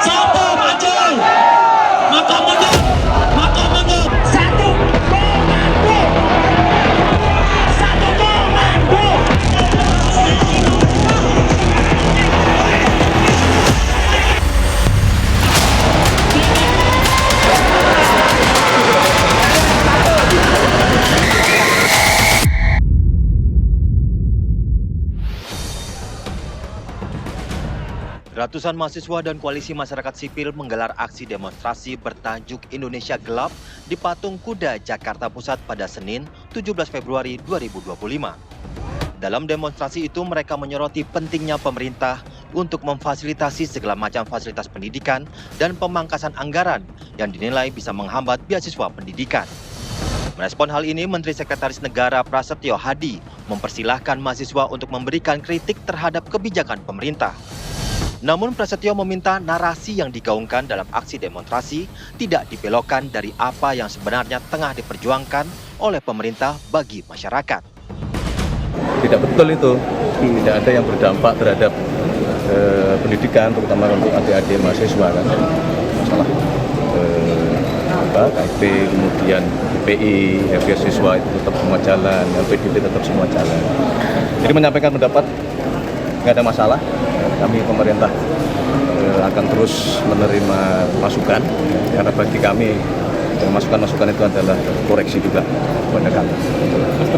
Siapa maju? Maka mundur. Maka mundur. Satu komando. Satu komando. Ratusan mahasiswa dan koalisi masyarakat sipil menggelar aksi demonstrasi bertajuk Indonesia Gelap di Patung Kuda, Jakarta Pusat pada Senin, 17 Februari 2025. Dalam demonstrasi itu mereka menyoroti pentingnya pemerintah untuk memfasilitasi segala macam fasilitas pendidikan dan pemangkasan anggaran yang dinilai bisa menghambat beasiswa pendidikan. Merespon hal ini, Menteri Sekretaris Negara Prasetyo Hadi mempersilahkan mahasiswa untuk memberikan kritik terhadap kebijakan pemerintah. Namun Prasetyo meminta narasi yang digaungkan dalam aksi demonstrasi tidak dibelokkan dari apa yang sebenarnya tengah diperjuangkan oleh pemerintah bagi masyarakat. Tidak betul itu, tidak ada yang berdampak terhadap pendidikan, terutama untuk adik-adik mahasiswa kan. Masalah KIP, kemudian IPI, beasiswa itu tetap semua jalan, LPDP tetap semua jalan. Jadi menyampaikan pendapat nggak ada masalah. Kami pemerintah akan terus menerima masukan karena bagi kami masukan-masukan itu adalah koreksi juga kepada kami.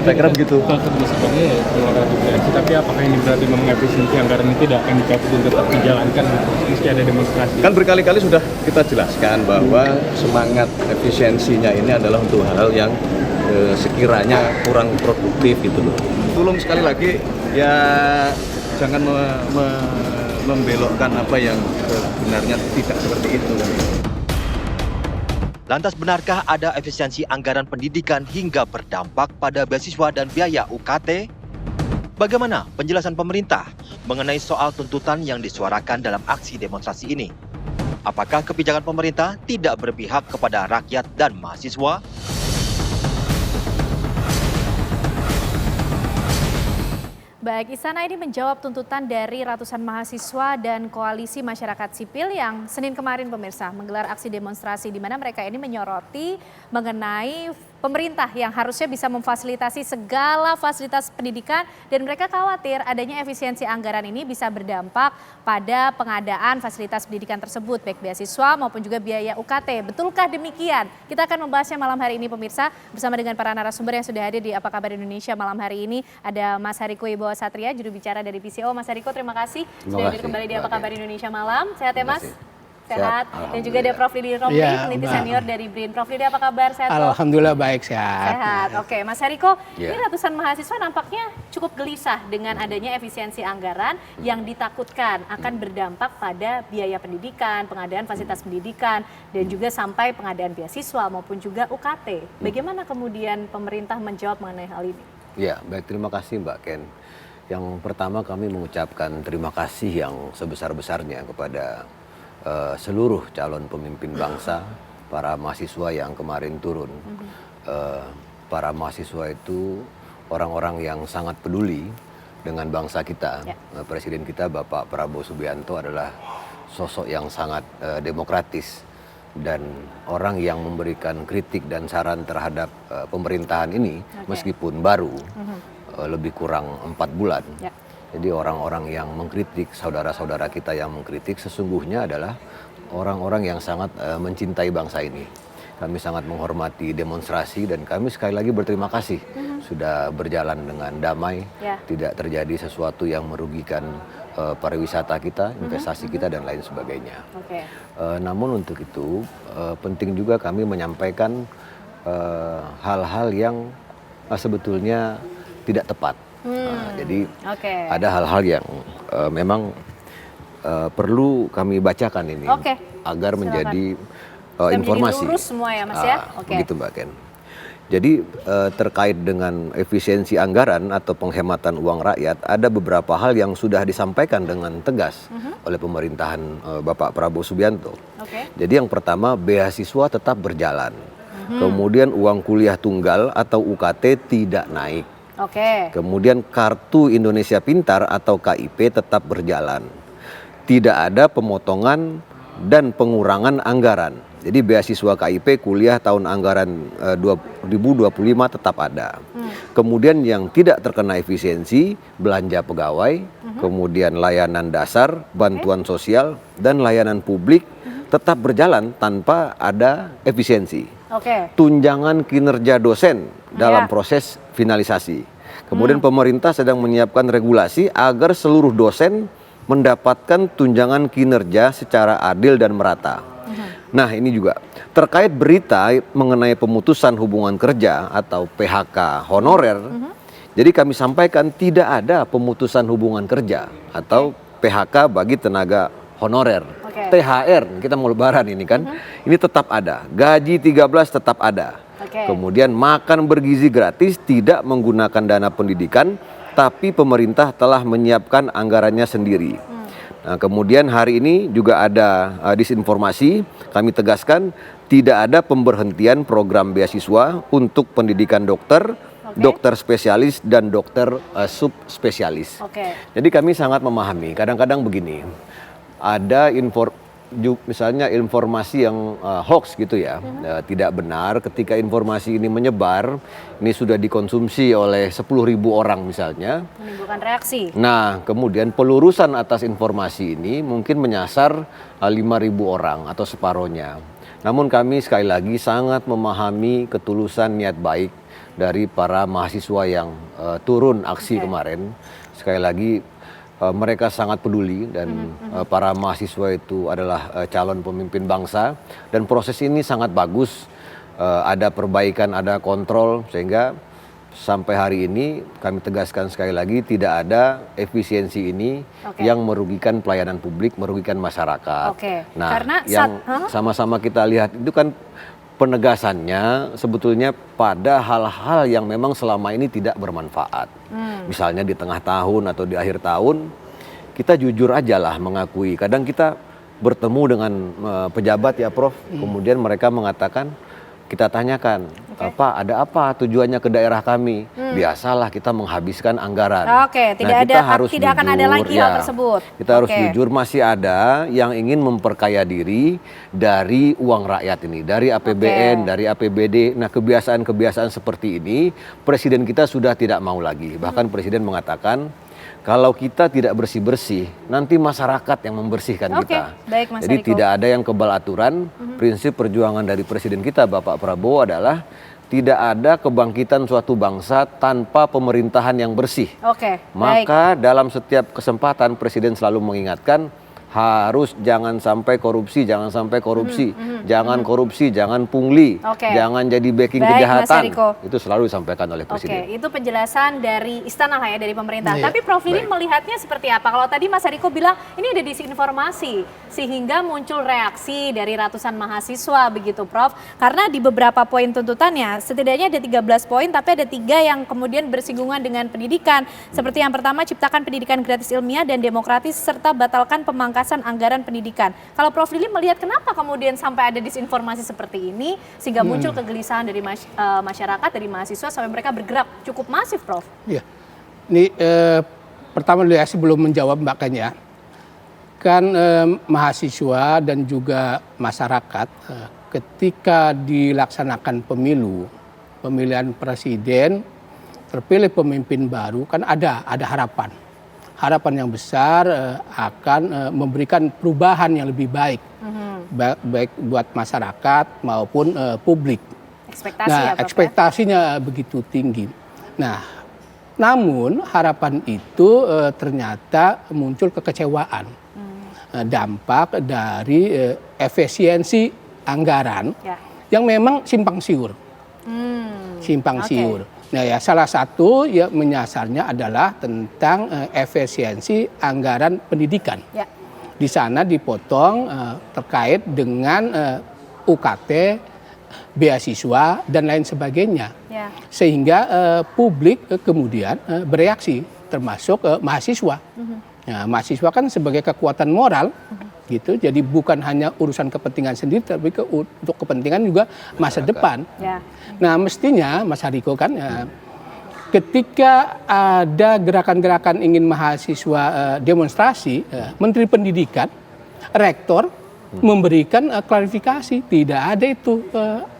Saya kira begitu. Tapi apakah ini berarti memang efisiensi anggaran itu tidak akan dicabut untuk tetap dijalankan meski ada demonstrasi? Kan berkali-kali sudah kita jelaskan bahwa semangat efisiensinya ini adalah untuk hal-hal yang sekiranya kurang produktif gitu loh. Tolong sekali lagi ya jangan membelokkan apa yang sebenarnya tidak seperti itu. Lantas benarkah ada efisiensi anggaran pendidikan hingga berdampak pada beasiswa dan biaya UKT? Bagaimana penjelasan pemerintah mengenai soal tuntutan yang disuarakan dalam aksi demonstrasi ini? Apakah kebijakan pemerintah tidak berpihak kepada rakyat dan mahasiswa? Baik, Istana ini menjawab tuntutan dari ratusan mahasiswa dan koalisi masyarakat sipil yang Senin kemarin pemirsa menggelar aksi demonstrasi di mana mereka ini menyoroti mengenai pemerintah yang harusnya bisa memfasilitasi segala fasilitas pendidikan dan mereka khawatir adanya efisiensi anggaran ini bisa berdampak pada pengadaan fasilitas pendidikan tersebut baik beasiswa maupun juga biaya UKT. Betulkah demikian? Kita akan membahasnya malam hari ini pemirsa bersama dengan para narasumber yang sudah hadir di Apa Kabar Indonesia malam hari ini. Ada Mas Hariko Wibowo Satria, juru bicara dari PCO. Mas Hariko, terima kasih sudah hadir kembali di Apa Kabar Indonesia malam. Sehat ya Mas? Sehat. Dan juga ada Prof. Didi Romli, peneliti senior dari BRIN. Prof. Didi, apa kabar? Sehat? Alhamdulillah baik, sehat. Sehat. Oke, Mas Hariko, ini ratusan mahasiswa nampaknya cukup gelisah dengan adanya efisiensi anggaran yang ditakutkan akan berdampak pada biaya pendidikan, pengadaan fasilitas pendidikan, dan juga sampai pengadaan beasiswa maupun juga UKT. Bagaimana kemudian pemerintah menjawab mengenai hal ini? Ya, baik, terima kasih Mbak Ken. Yang pertama kami mengucapkan terima kasih yang sebesar-besarnya kepada seluruh calon pemimpin bangsa, para mahasiswa yang kemarin turun. Para mahasiswa itu orang-orang yang sangat peduli dengan bangsa kita. Presiden kita Bapak Prabowo Subianto adalah sosok yang sangat demokratis dan orang yang memberikan kritik dan saran terhadap pemerintahan ini meskipun baru lebih kurang 4 bulan. Jadi orang-orang yang mengkritik, saudara-saudara kita yang mengkritik sesungguhnya adalah orang-orang yang sangat mencintai bangsa ini. Kami sangat menghormati demonstrasi dan kami sekali lagi berterima kasih sudah berjalan dengan damai, tidak terjadi sesuatu yang merugikan pariwisata kita, investasi kita dan lain sebagainya. Namun untuk itu penting juga kami menyampaikan hal-hal yang sebetulnya tidak tepat. Jadi ada hal-hal yang memang perlu kami bacakan ini agar menjadi informasi. Lurus semua ya Mas ya? Begitu Mbak Ken. Jadi terkait dengan efisiensi anggaran atau penghematan uang rakyat, ada beberapa hal yang sudah disampaikan dengan tegas oleh pemerintahan Bapak Prabowo Subianto. Jadi yang pertama, beasiswa tetap berjalan. Kemudian uang kuliah tunggal atau UKT tidak naik. Kemudian Kartu Indonesia Pintar atau KIP tetap berjalan. Tidak ada pemotongan dan pengurangan anggaran. Jadi beasiswa KIP kuliah tahun anggaran 2025 tetap ada. Kemudian yang tidak terkena efisiensi, belanja pegawai, kemudian layanan dasar, bantuan sosial, dan layanan publik tetap berjalan tanpa ada efisiensi. Tunjangan kinerja dosen dalam proses finalisasi. Kemudian pemerintah sedang menyiapkan regulasi agar seluruh dosen mendapatkan tunjangan kinerja secara adil dan merata. Nah, ini juga terkait berita mengenai pemutusan hubungan kerja atau PHK honorer. Jadi kami sampaikan tidak ada pemutusan hubungan kerja atau PHK bagi tenaga honorer. THR, kita mau lebaran ini kan, ini tetap ada. Gaji 13 tetap ada. Kemudian makan bergizi gratis, tidak menggunakan dana pendidikan, tapi pemerintah telah menyiapkan anggarannya sendiri. Nah, kemudian hari ini juga ada disinformasi, kami tegaskan tidak ada pemberhentian program beasiswa untuk pendidikan dokter, dokter spesialis, dan dokter subspesialis. Jadi kami sangat memahami, kadang-kadang begini, ada misalnya informasi yang hoax gitu ya, tidak benar. Ketika informasi ini menyebar, ini sudah dikonsumsi oleh 10.000 orang misalnya, menimbulkan reaksi. Nah, kemudian pelurusan atas informasi ini mungkin menyasar 5.000 orang atau separohnya. Namun kami sekali lagi sangat memahami ketulusan niat baik dari para mahasiswa yang turun aksi kemarin. Sekali lagi mereka sangat peduli dan para mahasiswa itu adalah calon pemimpin bangsa dan proses ini sangat bagus, ada perbaikan, ada kontrol, sehingga sampai hari ini kami tegaskan sekali lagi tidak ada efisiensi ini yang merugikan pelayanan publik, merugikan masyarakat. Nah, karena yang sama-sama kita lihat itu kan penegasannya sebetulnya pada hal-hal yang memang selama ini tidak bermanfaat. Misalnya di tengah tahun atau di akhir tahun, kita jujur aja lah mengakui. Kadang kita bertemu dengan pejabat ya Prof, kemudian mereka mengatakan, kita tanyakan, Pak ada apa tujuannya ke daerah kami? Biasalah kita menghabiskan anggaran. Tidak akan ada lagi hal tersebut. Kita harus jujur, masih ada yang ingin memperkaya diri dari uang rakyat ini, dari APBN, dari APBD. Nah, kebiasaan-kebiasaan seperti ini Presiden kita sudah tidak mau lagi. Bahkan Presiden mengatakan, kalau kita tidak bersih-bersih, nanti masyarakat yang membersihkan kita. Baik, Mas Jadi Riko. tidak ada yang kebal aturan. Prinsip perjuangan dari Presiden kita, Bapak Prabowo, adalah tidak ada kebangkitan suatu bangsa tanpa pemerintahan yang bersih. Maka dalam setiap kesempatan Presiden selalu mengingatkan, harus jangan sampai korupsi, jangan sampai korupsi, jangan korupsi, jangan pungli, jangan jadi backing kejahatan. Itu selalu disampaikan oleh Presiden. Itu penjelasan dari istana lah ya, dari pemerintah. Tapi Prof Lili melihatnya seperti apa? Kalau tadi Mas Riko bilang ini ada disinformasi sehingga muncul reaksi dari ratusan mahasiswa begitu Prof. Karena di beberapa poin tuntutannya setidaknya ada 13 poin tapi ada 3 yang kemudian bersinggungan dengan pendidikan. Seperti yang pertama, ciptakan pendidikan gratis ilmiah dan demokratis serta batalkan pemangkasan anggaran pendidikan. Kalau Prof Lili melihat kenapa kemudian sampai ada disinformasi seperti ini sehingga muncul kegelisahan dari masyarakat, dari mahasiswa sampai mereka bergerak cukup masif, Prof? Iya, ini pertama sebelum menjawab Mbak Ken ya, kan mahasiswa dan juga masyarakat ketika dilaksanakan pemilihan presiden, terpilih pemimpin baru, kan ada harapan. Harapan yang besar akan memberikan perubahan yang lebih baik, baik buat masyarakat maupun publik. Ekspektasinya begitu tinggi. Nah, namun harapan itu ternyata muncul kekecewaan, dampak dari efisiensi anggaran yang memang simpang siur. Nah ya, salah satu ya menyasarnya adalah tentang efisiensi anggaran pendidikan. Di sana dipotong terkait dengan UKT, beasiswa dan lain sebagainya. Sehingga publik kemudian bereaksi, termasuk mahasiswa. Nah, mahasiswa kan sebagai kekuatan moral gitu, jadi bukan hanya urusan kepentingan sendiri tapi untuk kepentingan juga masa depan. Nah, mestinya Mas Riko kan ketika ada gerakan-gerakan ingin mahasiswa demonstrasi, Menteri Pendidikan, Rektor memberikan klarifikasi. Tidak ada itu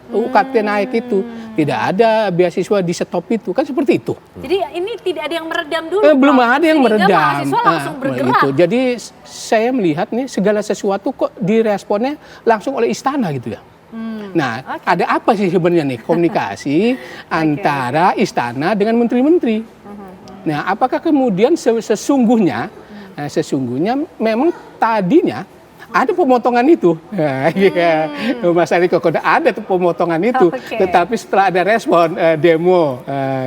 UKT naik itu, tidak ada beasiswa di stop itu, kan seperti itu. Jadi ini tidak ada yang meredam dulu. Belum ada yang Sehingga meredam. mahasiswa langsung bergerak. Itu. Jadi saya melihat nih segala sesuatu kok diresponnya langsung oleh istana gitu ya. Nah, ada apa sih sebenarnya nih komunikasi antara istana dengan menteri-menteri? Nah, apakah kemudian sesungguhnya memang tadinya ada pemotongan itu, Mas Ariko, ada tuh pemotongan itu, tetapi setelah ada respon demo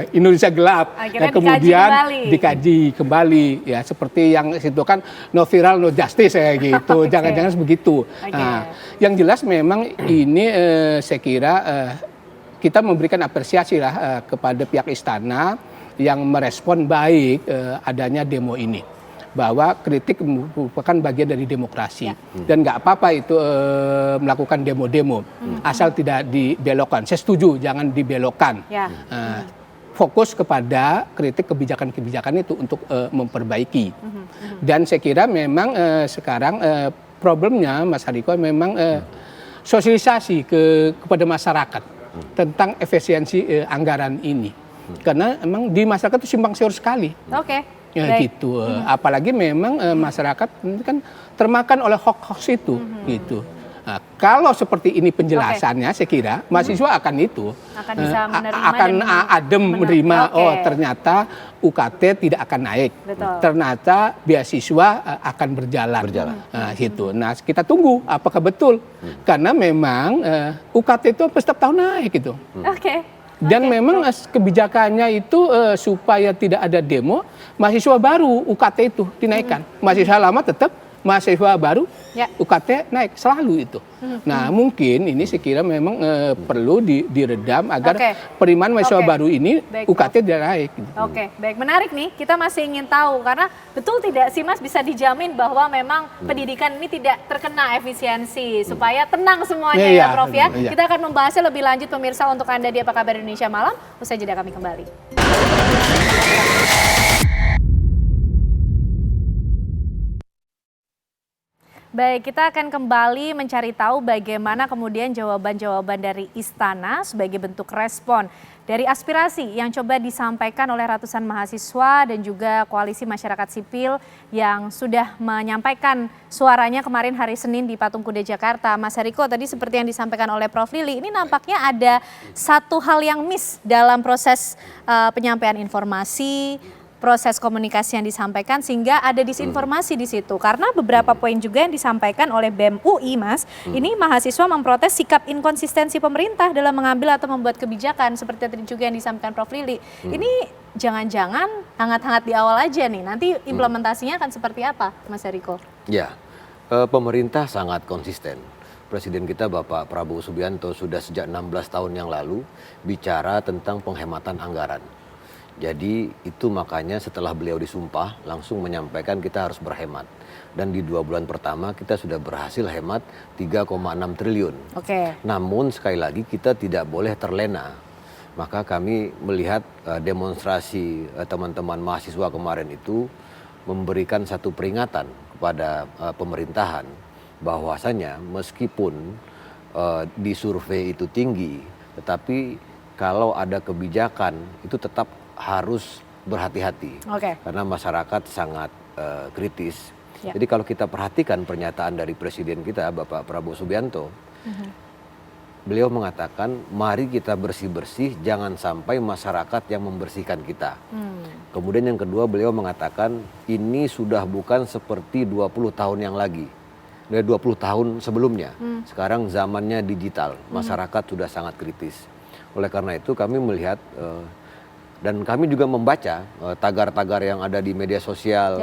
Indonesia Gelap, kemudian dikaji kembali, ya seperti yang situ kan no viral no justice ya gitu, jangan-jangan begitu. Nah, yang jelas memang ini saya kira kita memberikan apresiasi lah kepada pihak istana yang merespon baik adanya demo ini. Bahwa kritik merupakan bagian dari demokrasi dan nggak apa-apa itu melakukan demo-demo asal tidak dibelokkan. Saya setuju jangan dibelokkan. Fokus kepada kritik kebijakan-kebijakan itu untuk memperbaiki. Dan saya kira memang sekarang problemnya Mas Hariko memang sosialisasi kepada masyarakat tentang efisiensi anggaran ini. Karena emang di masyarakat itu simpang siur sekali. Ya gitu, apalagi memang masyarakat kan termakan oleh hoax itu, gitu. Nah, kalau seperti ini penjelasannya, saya kira mahasiswa akan bisa menerima. Oh ternyata UKT tidak akan naik, ternyata beasiswa akan berjalan. Nah, gitu. Nah kita tunggu apakah betul, karena memang UKT itu setiap tahun naik gitu. Dan memang kebijakannya itu supaya tidak ada demo, mahasiswa baru UKT itu dinaikkan. Mahasiswa lama tetap, mahasiswa baru UKT naik, selalu itu. Nah mungkin ini saya kira memang perlu diredam agar penerimaan mahasiswa baru ini UKT tidak naik. Gitu. Baik, menarik nih, kita masih ingin tahu karena betul tidak sih Mas bisa dijamin bahwa memang pendidikan ini tidak terkena efisiensi supaya tenang semuanya ya Prof ya. Kita akan membahasnya lebih lanjut pemirsa untuk Anda di Apa Kabar Indonesia Malam, usai jeda kami kembali. Baik, kita akan kembali mencari tahu bagaimana kemudian jawaban-jawaban dari istana sebagai bentuk respon dari aspirasi yang coba disampaikan oleh ratusan mahasiswa dan juga koalisi masyarakat sipil yang sudah menyampaikan suaranya kemarin hari Senin di Patung Kuda Jakarta. Mas Hariko, tadi seperti yang disampaikan oleh Prof Lili, ini nampaknya ada satu hal yang miss dalam proses penyampaian informasi, proses komunikasi yang disampaikan sehingga ada disinformasi di situ. Karena beberapa poin juga yang disampaikan oleh BEM UI, Mas, ini mahasiswa memprotes sikap inkonsistensi pemerintah dalam mengambil atau membuat kebijakan seperti tadi juga yang disampaikan Prof Lili. Ini jangan-jangan hangat-hangat di awal aja nih, nanti implementasinya akan seperti apa, Mas Hariko? Ya, pemerintah sangat konsisten. Presiden kita Bapak Prabowo Subianto sudah sejak 16 tahun yang lalu bicara tentang penghematan anggaran. Jadi itu makanya setelah beliau disumpah langsung menyampaikan kita harus berhemat. Dan di 2 bulan pertama kita sudah berhasil hemat 3,6 triliun. Namun sekali lagi kita tidak boleh terlena. Maka kami melihat demonstrasi teman-teman mahasiswa kemarin itu memberikan satu peringatan kepada pemerintahan. Bahwasanya meskipun di survei itu tinggi, tetapi kalau ada kebijakan itu tetap harus berhati-hati karena masyarakat sangat kritis. Jadi kalau kita perhatikan pernyataan dari Presiden kita Bapak Prabowo Subianto, beliau mengatakan mari kita bersih-bersih, jangan sampai masyarakat yang membersihkan kita. Kemudian yang kedua beliau mengatakan ini sudah bukan seperti 20 tahun yang lagi, 20 tahun sebelumnya. Sekarang zamannya digital, masyarakat sudah sangat kritis. Oleh karena itu kami melihat dan kami juga membaca tagar-tagar yang ada di media sosial,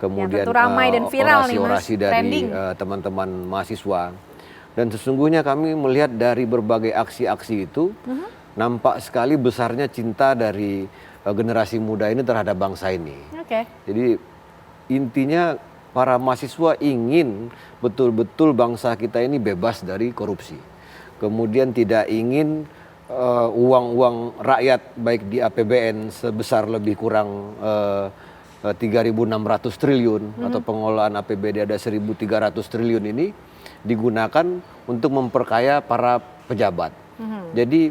kemudian orasi-orasi dari teman-teman mahasiswa. Dan sesungguhnya kami melihat dari berbagai aksi-aksi itu, nampak sekali besarnya cinta dari generasi muda ini terhadap bangsa ini. Jadi intinya para mahasiswa ingin betul-betul bangsa kita ini bebas dari korupsi. Kemudian tidak ingin uang-uang rakyat baik di APBN sebesar lebih kurang 3.600 triliun atau pengelolaan APBD ada 1.300 triliun ini digunakan untuk memperkaya para pejabat. Jadi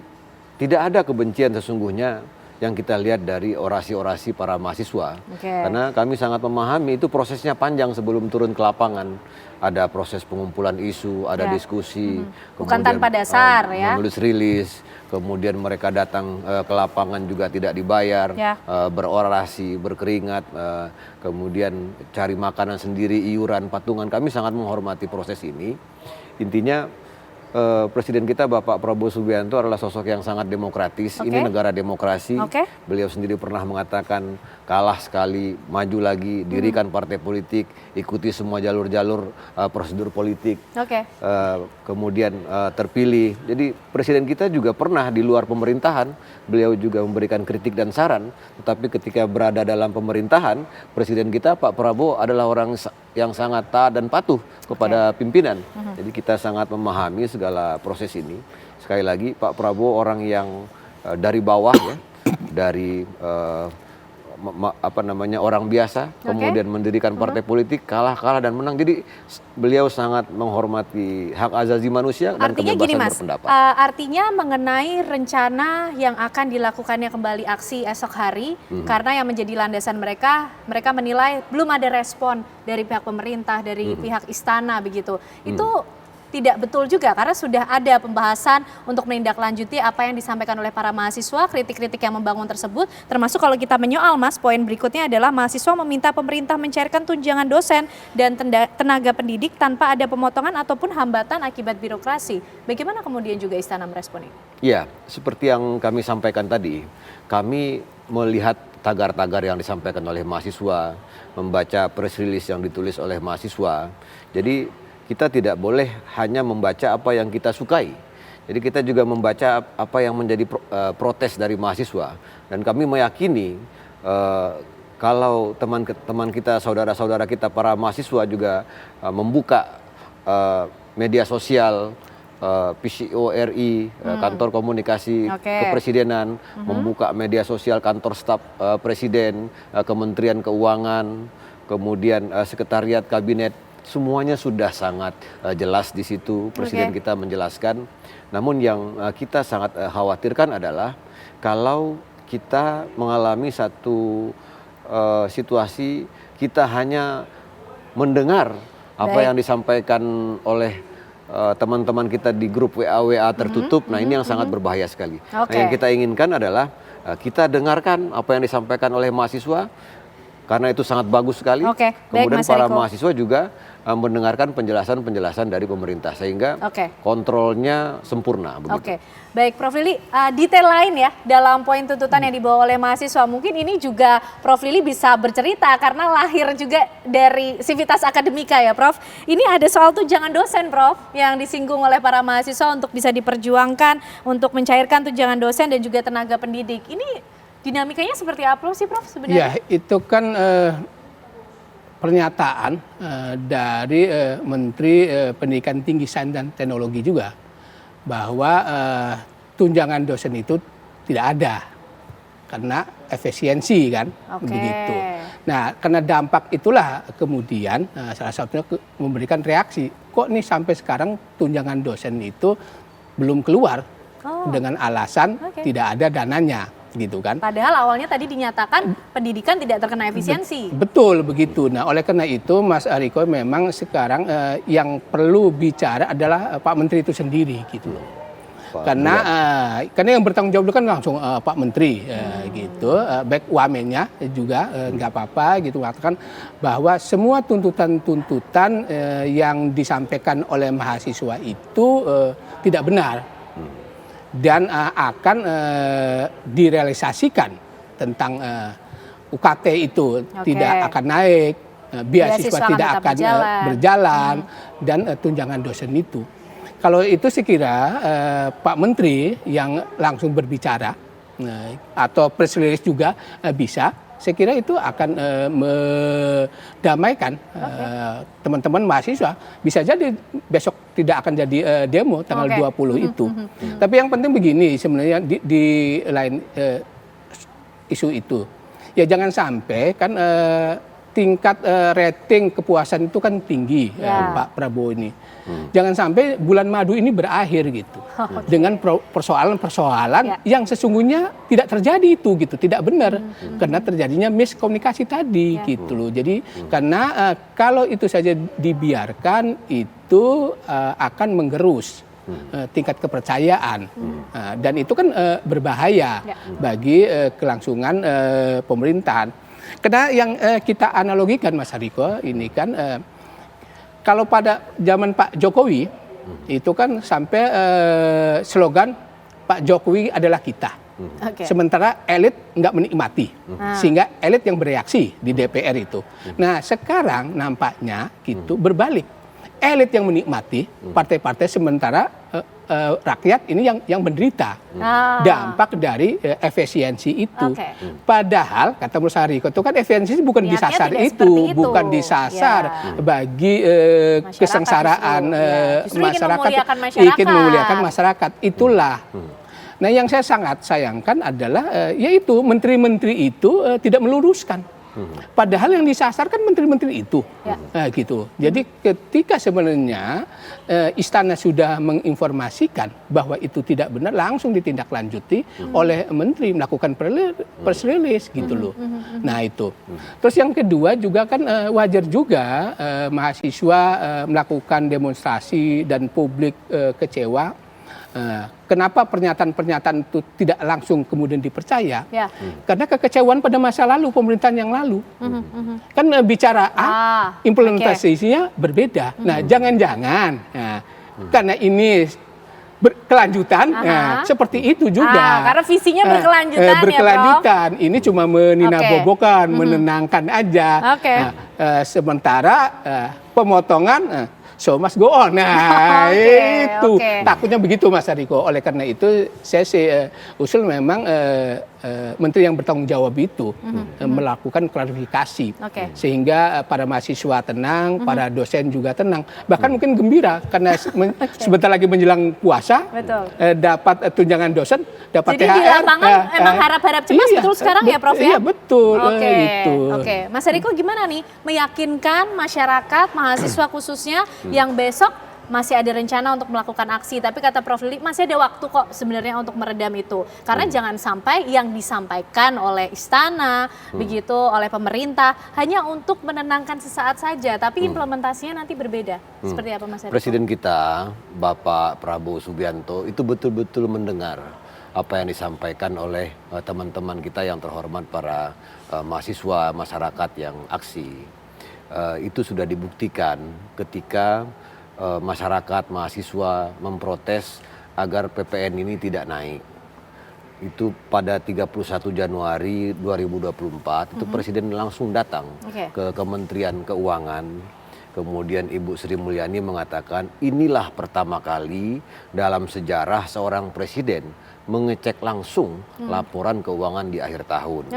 tidak ada kebencian sesungguhnya yang kita lihat dari orasi-orasi para mahasiswa. Karena kami sangat memahami itu prosesnya panjang sebelum turun ke lapangan. Ada proses pengumpulan isu, ada diskusi, bukan tanpa dasar ya. Menulis rilis, kemudian mereka datang ke lapangan juga tidak dibayar, berorasi, berkeringat, kemudian cari makanan sendiri, iuran, patungan. Kami sangat menghormati proses ini. Intinya Presiden kita Bapak Prabowo Subianto adalah sosok yang sangat demokratis. Ini negara demokrasi. Beliau sendiri pernah mengatakan kalah sekali, maju lagi, dirikan partai politik, ikuti semua jalur-jalur prosedur politik. Kemudian terpilih. Jadi Presiden kita juga pernah di luar pemerintahan, beliau juga memberikan kritik dan saran. Tetapi ketika berada dalam pemerintahan, Presiden kita Pak Prabowo adalah orang yang sangat taat dan patuh kepada pimpinan. Jadi kita sangat memahami segala proses ini. Sekali lagi Pak Prabowo orang yang dari bawah ya, dari orang biasa, kemudian mendirikan partai politik, kalah dan menang. Jadi beliau sangat menghormati hak asasi manusia dan artinya kebebasan gini, Mas, berpendapat. Artinya mengenai rencana yang akan dilakukannya kembali aksi esok hari, karena yang menjadi landasan mereka menilai belum ada respon dari pihak pemerintah, dari pihak istana begitu. Itu tidak betul juga karena sudah ada pembahasan untuk menindaklanjuti apa yang disampaikan oleh para mahasiswa, kritik-kritik yang membangun tersebut, termasuk kalau kita menyoal, Mas, poin berikutnya adalah mahasiswa meminta pemerintah mencairkan tunjangan dosen dan tenaga pendidik tanpa ada pemotongan ataupun hambatan akibat birokrasi. Bagaimana kemudian juga istana merespon ini? Ya, seperti yang kami sampaikan tadi, kami melihat tagar-tagar yang disampaikan oleh mahasiswa, membaca press release yang ditulis oleh mahasiswa. Jadi kita tidak boleh hanya membaca apa yang kita sukai. Jadi kita juga membaca apa yang menjadi protes dari mahasiswa. Dan kami meyakini kalau teman kita, saudara-saudara kita, para mahasiswa juga membuka media sosial, PCORI, kantor komunikasi kepresidenan, membuka media sosial kantor staf presiden, Kementerian Keuangan, kemudian sekretariat kabinet, semuanya sudah sangat jelas di situ. Presiden kita menjelaskan. Namun yang kita sangat khawatirkan adalah kalau kita mengalami satu situasi kita hanya mendengar apa yang disampaikan oleh teman-teman kita di grup WA tertutup. Nah, ini yang sangat berbahaya sekali. Nah, yang kita inginkan adalah kita dengarkan apa yang disampaikan oleh mahasiswa, karena itu sangat bagus sekali. Kemudian para mahasiswa juga mendengarkan penjelasan-penjelasan dari pemerintah sehingga kontrolnya sempurna. Baik, Prof. Lili, detail lain ya dalam poin tuntutan yang dibawa oleh mahasiswa. Mungkin ini juga Prof. Lili bisa bercerita karena lahir juga dari Civitas Akademika ya, Prof. Ini ada soal tunjangan dosen, Prof, yang disinggung oleh para mahasiswa untuk bisa diperjuangkan untuk mencairkan tunjangan dosen dan juga tenaga pendidik. Ini dinamikanya seperti apa sih, Prof, sebenarnya? Ya, itu kan pernyataan dari Menteri Pendidikan Tinggi, Sains dan Teknologi juga bahwa tunjangan dosen itu tidak ada karena efisiensi kan, begitu. Nah, karena dampak itulah kemudian salah satunya memberikan reaksi, kok nih sampai sekarang tunjangan dosen itu belum keluar dengan alasan tidak ada dananya. Gitu kan. Padahal awalnya tadi dinyatakan pendidikan tidak terkena efisiensi. Betul begitu. Nah, oleh karena itu Mas Ariko memang sekarang yang perlu bicara adalah Pak Menteri itu sendiri gitu loh. Karena yang bertanggung jawab itu kan langsung Pak Menteri gitu. Baik wamennya juga nggak apa-apa gitu, mengatakan bahwa semua tuntutan-tuntutan yang disampaikan oleh mahasiswa itu tidak benar. Dan akan direalisasikan tentang UKT itu tidak akan naik, beasiswa tidak akan berjalan, dan tunjangan dosen itu. Kalau itu saya kira Pak Menteri yang langsung berbicara atau press release juga bisa. Saya kira itu akan mendamaikan teman-teman mahasiswa. Bisa jadi besok tidak akan jadi demo tanggal 20 itu. Tapi yang penting begini sebenarnya di lain isu itu. Ya jangan sampai kan tingkat rating kepuasan itu kan tinggi Pak Prabowo ini. Jangan sampai bulan madu ini berakhir gitu dengan persoalan-persoalan yang sesungguhnya tidak terjadi itu gitu, tidak benar karena terjadinya miskomunikasi tadi gitu loh. Jadi karena kalau itu saja dibiarkan itu akan menggerus tingkat kepercayaan dan itu kan berbahaya bagi kelangsungan pemerintahan. Karena yang kita analogikan Mas Hariko ini kan kalau pada zaman Pak Jokowi itu kan sampai slogan Pak Jokowi adalah kita. Sementara elit nggak menikmati, sehingga elit yang bereaksi di DPR itu. Nah sekarang nampaknya gitu berbalik. Elit yang menikmati partai-partai sementara rakyat ini yang menderita dampak dari efisiensi itu. Padahal kata Mas Hariko itu kan efisiensi bukan disasar itu, bukan disasar bagi kesengsaraan masyarakat, ingin memuliakan masyarakat. Itulah. Nah yang saya sangat sayangkan adalah yaitu menteri-menteri itu tidak meluruskan. Padahal yang disasar kan menteri-menteri itu, gitu. Jadi ketika sebenarnya istana sudah menginformasikan bahwa itu tidak benar, langsung ditindaklanjuti oleh menteri melakukan press release, gitu loh. Nah itu. Terus yang kedua juga kan wajar juga mahasiswa melakukan demonstrasi dan publik kecewa. Kenapa pernyataan-pernyataan itu tidak langsung kemudian dipercaya? Karena kekecewaan pada masa lalu, pemerintahan yang lalu. Kan bicara A, implementasinya berbeda. Nah, jangan-jangan karena ini berkelanjutan, seperti itu juga. Karena visinya berkelanjutan, berkelanjutan. Ya, Prof? Ini cuma meninabobokan, menenangkan aja. Sementara pemotongan so must go on. Nah, itu takutnya begitu Mas Hariko. Oleh karena itu saya usul memang menteri yang bertanggung jawab itu melakukan klarifikasi sehingga para mahasiswa tenang, para dosen juga tenang, bahkan mungkin gembira karena sebentar lagi menjelang puasa dapat tunjangan dosen, dapat THR. Jadi di lapangan emang harap-harap cemas betul sekarang ya Prof ya? Iya betul. Itu. Mas Hariko gimana nih meyakinkan masyarakat, mahasiswa khususnya yang besok masih ada rencana untuk melakukan aksi, tapi kata Prof Lili masih ada waktu kok sebenarnya untuk meredam itu. Karena jangan sampai yang disampaikan oleh istana, begitu oleh pemerintah hanya untuk menenangkan sesaat saja, tapi implementasinya nanti berbeda. Seperti apa Mas Hariko? Presiden kita, Bapak Prabowo Subianto itu betul-betul mendengar apa yang disampaikan oleh teman-teman kita yang terhormat para mahasiswa, masyarakat yang aksi. Itu sudah dibuktikan ketika masyarakat, mahasiswa memprotes agar PPN ini tidak naik. Itu pada 31 Januari 2024 itu Presiden langsung datang ke Kementerian Keuangan. Kemudian Ibu Sri Mulyani mengatakan inilah pertama kali dalam sejarah seorang presiden mengecek langsung laporan keuangan di akhir tahun.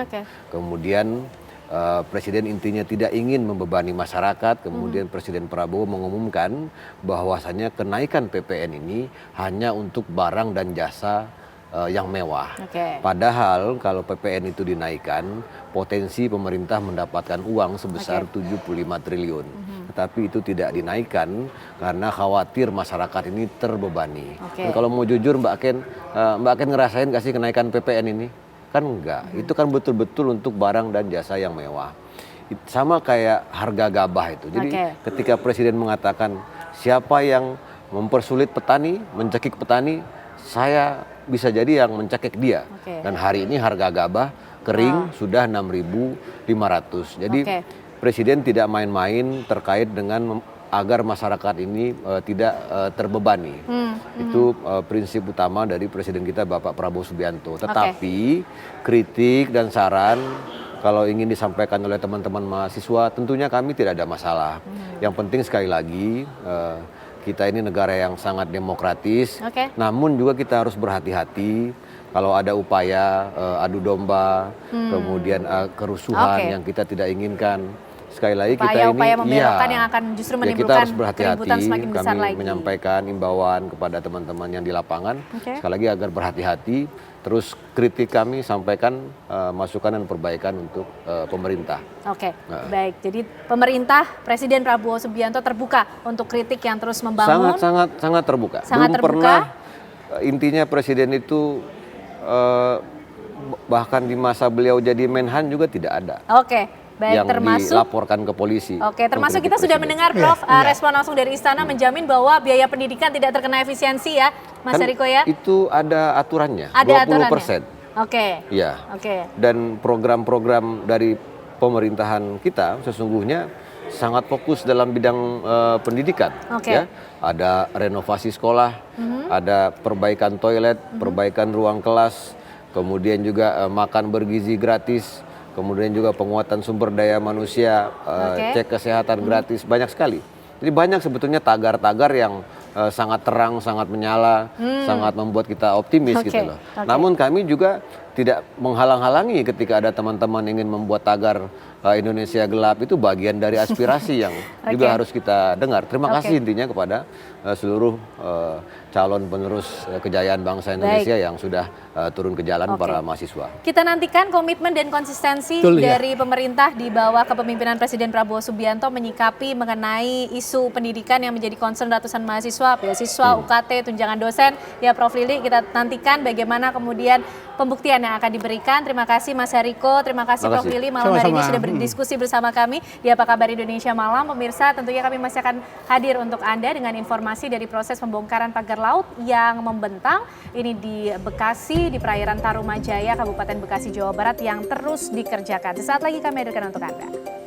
Kemudian Presiden intinya tidak ingin membebani masyarakat, kemudian Presiden Prabowo mengumumkan bahwasannya kenaikan PPN ini hanya untuk barang dan jasa yang mewah. Padahal kalau PPN itu dinaikkan, potensi pemerintah mendapatkan uang sebesar 75 triliun. Tetapi itu tidak dinaikkan karena khawatir masyarakat ini terbebani. Dan kalau mau jujur Mbak Ken ngerasain gak sih kenaikan PPN ini? Kan enggak, itu kan betul-betul untuk barang dan jasa yang mewah. Sama kayak harga gabah itu. Jadi ketika Presiden mengatakan siapa yang mempersulit petani, mencekik petani, saya bisa jadi yang mencekik dia. Dan hari ini harga gabah kering sudah 6.500. Jadi Presiden tidak main-main terkait dengan agar masyarakat ini tidak terbebani. Itu prinsip utama dari Presiden kita Bapak Prabowo Subianto. Tetapi kritik dan saran kalau ingin disampaikan oleh teman-teman mahasiswa tentunya kami tidak ada masalah. Yang penting sekali lagi kita ini negara yang sangat demokratis. Namun juga kita harus berhati-hati kalau ada upaya adu domba, kemudian kerusuhan yang kita tidak inginkan. sekali lagi kita ini upaya membelokkan yang akan justru kita menimbulkan harus berhati-hati. keributan semakin besar Kami lagi. menyampaikan imbauan kepada teman-teman yang di lapangan, sekali lagi agar berhati-hati. Terus kritik kami sampaikan masukan dan perbaikan untuk pemerintah. Oke, baik. Jadi pemerintah Presiden Prabowo Subianto terbuka untuk kritik yang terus membangun. Sangat terbuka. Sangat Belum terbuka. pernah intinya Presiden itu bahkan di masa beliau jadi Menhan juga tidak ada Oke, baik, yang termasuk dilaporkan ke polisi. Oke, termasuk mengkritik kita sudah Presiden. mendengar Prof respon langsung dari Istana menjamin bahwa biaya pendidikan tidak terkena efisiensi ya, Mas Kan Eriko ya? itu ada aturannya, Ada 20%. Oke. Ya. Oke. Dan program-program dari pemerintahan kita sesungguhnya sangat fokus dalam bidang pendidikan. Oke. Ya. Ada renovasi sekolah, ada perbaikan toilet, perbaikan ruang kelas, kemudian juga makan bergizi gratis, kemudian juga penguatan sumber daya manusia, cek kesehatan gratis, banyak sekali. Jadi banyak sebetulnya tagar-tagar yang sangat terang, sangat menyala, sangat membuat kita optimis gitu loh. Namun kami juga tidak menghalang-halangi ketika ada teman-teman ingin membuat tagar Indonesia gelap, itu bagian dari aspirasi yang juga harus kita dengar. Terima kasih intinya kepada seluruh calon penerus kejayaan bangsa Indonesia yang sudah turun ke jalan para mahasiswa. Kita nantikan komitmen dan konsistensi dari pemerintah di bawah kepemimpinan Presiden Prabowo Subianto menyikapi mengenai isu pendidikan yang menjadi concern ratusan mahasiswa, beasiswa, UKT, tunjangan dosen. Ya Prof Lili, kita nantikan bagaimana kemudian pembuktian yang akan diberikan. Terima kasih Mas Eriko, terima kasih Prof Lili malam hari ini sudah berdiskusi bersama kami di Apa Kabar Indonesia Malam. Pemirsa, tentunya kami masih akan hadir untuk Anda dengan informasi dari proses pembongkaran pagar laut yang membentang ini di Bekasi, di perairan Tarumajaya, Kabupaten Bekasi, Jawa Barat yang terus dikerjakan. Sesaat lagi kami hadirkan untuk Anda.